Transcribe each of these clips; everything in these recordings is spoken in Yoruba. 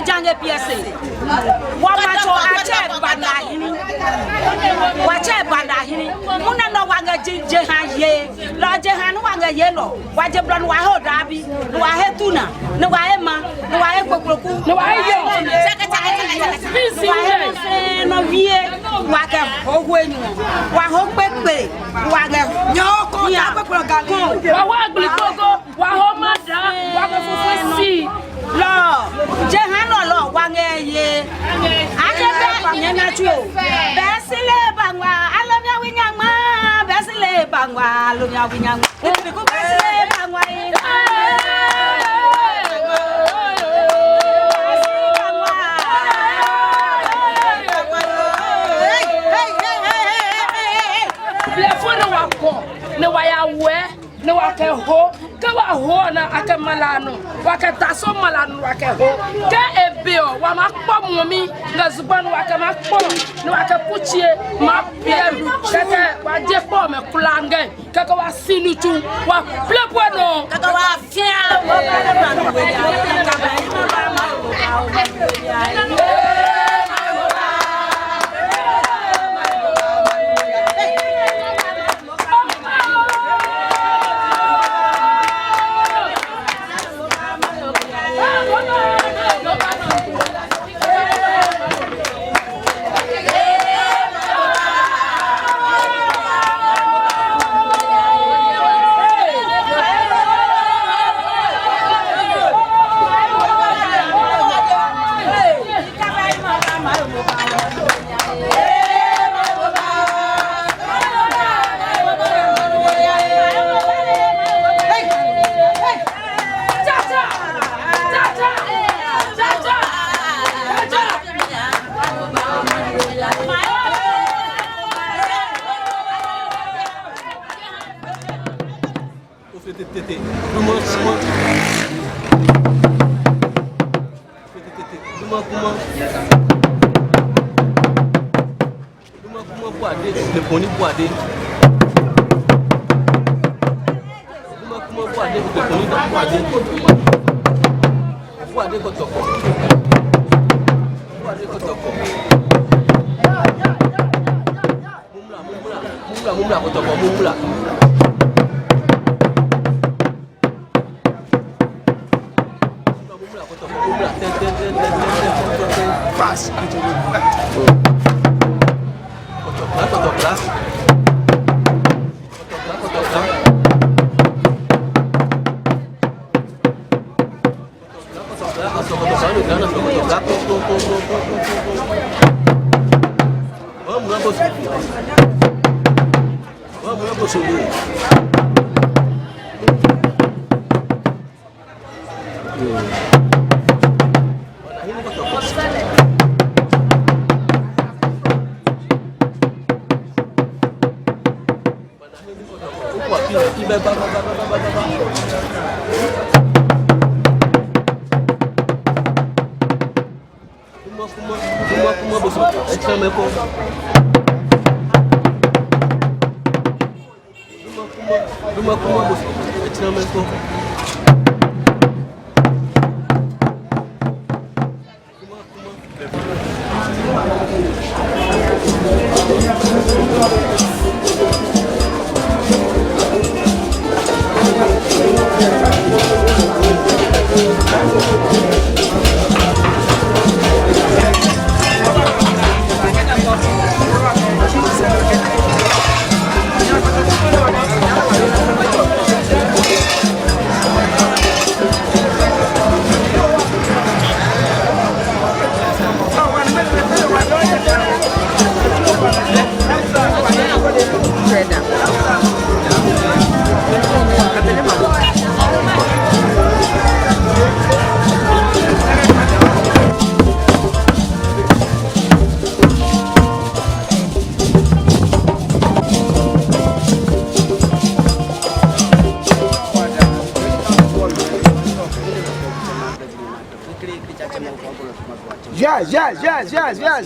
Djange Piese. Wamacho ache Banahene. Wache Banahene. Una no wanga Djange. La Djange wanga yellow. Waje blon waho dabi. No wahe tuna. No wahe ma. No wahe Kpekple. No wahe yo. No vie. Waka hogwenyu. Waho Kpekple. Waga nyoko ya Kpekple gago. Waho glikoko. Waho mada. Wago fufusi. Lo, Jehano lo wange ake bange na tuo. Besile bangwa, alomya winyangma, besile bangwa, alomya winyangma. Biku besile bangwa. Biafona wako, ne waya we. No wake ho, kawa ho na ake malano, wake taso malano wake ho, ke ebeo, wa makpo momi, na zubanu wake makpo, no wake puchie, mapielu, keke wa jepo me kulange, keke wa sinutu, wa plepweno, keke wa fia,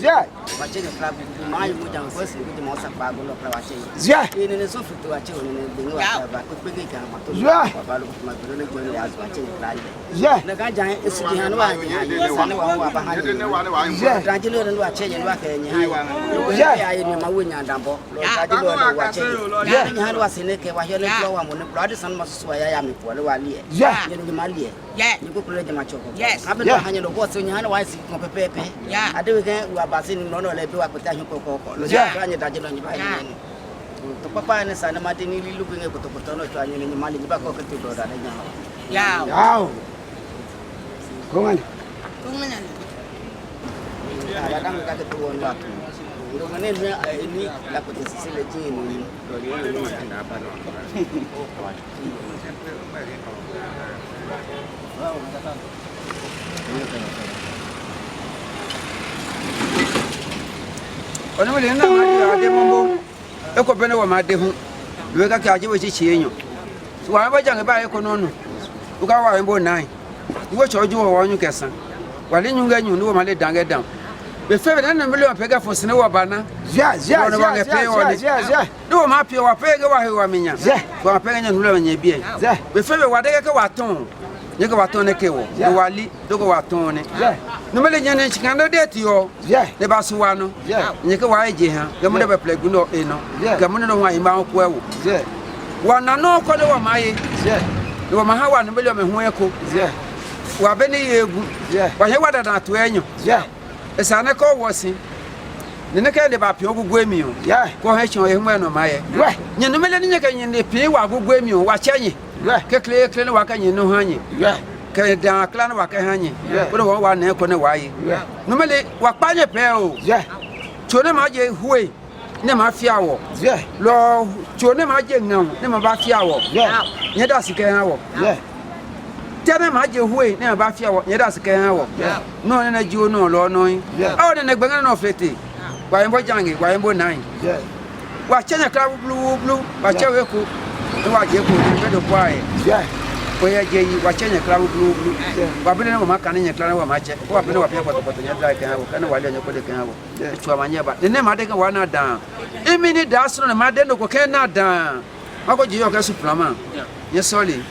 Yeah. Watching the club, my wood and first with the most of Bago watching. Yeah. In a sofa to watch in the Yeah. The guy is sitting on one. Yeah. Djange and watching and walking. Yeah, I knew my winning and Dambo. Yeah, was in a cave while you're on the brothers and must swear I am for a while. Yeah, in the Malia. Yeah, you go play the macho. Yes, I've been hanging the water in your hand. Why is it Kpekple? Yeah, I do again. We are passing no let do a potato cocoa. Yeah, Djange on your body. To Papa and San Martin looking at the potato trying in the money back of the two. Yeah, wow. Come on. I don't get to one lot. You don't need me like with the facility in the favorite and million pega for Snow Banner. Yes. No, my pure pega, who I mean, for a penny and learn ye be. The favorite whatever what tone. You go at on the cable, Wally, do go at on it. No million and she can do that to you. Yeah, the Basuano. Yeah, Nicoai Jiha, the mother play good no, yeah, Gamono, my mouth well. Yeah, one no color of my, yeah, you were my how 1 million and Hueco. Yeah, Wabeni, yeah, but you were that to any. Yeah. The Sanaco was in the Naka about Piogo Guemio. Yeah, go ahead, you went on my. Right, you know, Melania in the Pio, Guemio, watching. Right, Kpekple, Waka, you know, honey. Yeah, Can Clan Waka, honey. Yeah, but one neck on the way. Yeah, normally, what Panya Pell. Yeah, Chonamaje, Hui, Nemafia. Yeah, Law, Chonamaje, no, Nemafia. Yeah, Yedasika. Yeah. Tell them I do wait, never Bafia, yet as a can. No, and a Jew, no, Lord, knowing. Oh, then a banana of 50. Why am I Djange? Why am I 9? Yeah. Watch a cloud blue, watch a vehicle. Watch your good of quiet. Yeah. Where Jay, watching a cloud blue. Babylon of Macan and Clan of Match. What happened to people but not like I can while you put the can. It's for my neighbor. The name I take one not down. A minute that's on a madden of cannot down. How could you get Suplama? Yes, sorry.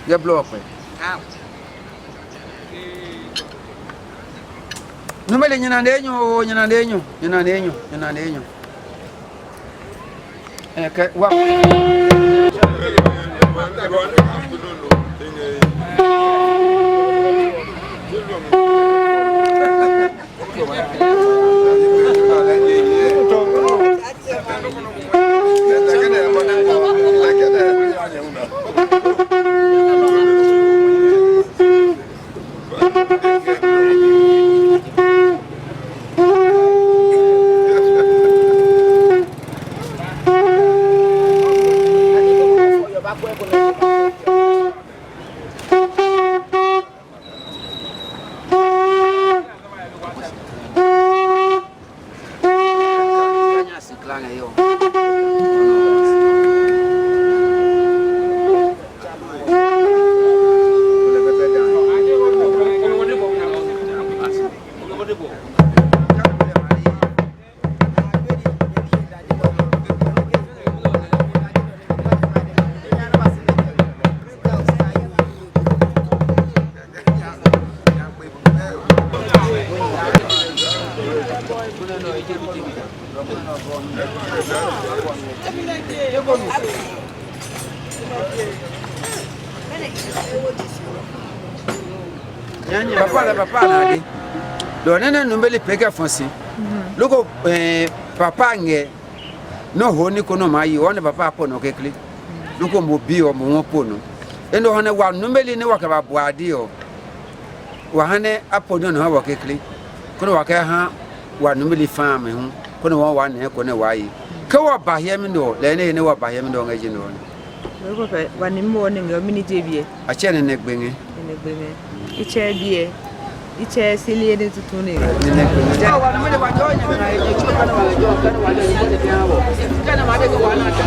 Get blow up. No me leñan andeño, ñanadeño. Que papa na de do nene no mbele peke fonsi loko papa nge no honi kono mayi one papa apo no kekle loko mo bi o mo won no endo hone wa no mbele ni wakaba boade o wa hane apo no no wa kekle kono wa ka ha wa no mbele fa me hu kono wa ne kono wa yi ka wa ba hia mi no le ne wa ba hia mi no ngaji no loko pe wa ni mo ne ngo mini jebie a che ne gbenge iche bie iche silie de tutune ja wa no le wa jo nya na e chu kana wa jo kana wa le ni de ya bo kana ma de ko wa na ta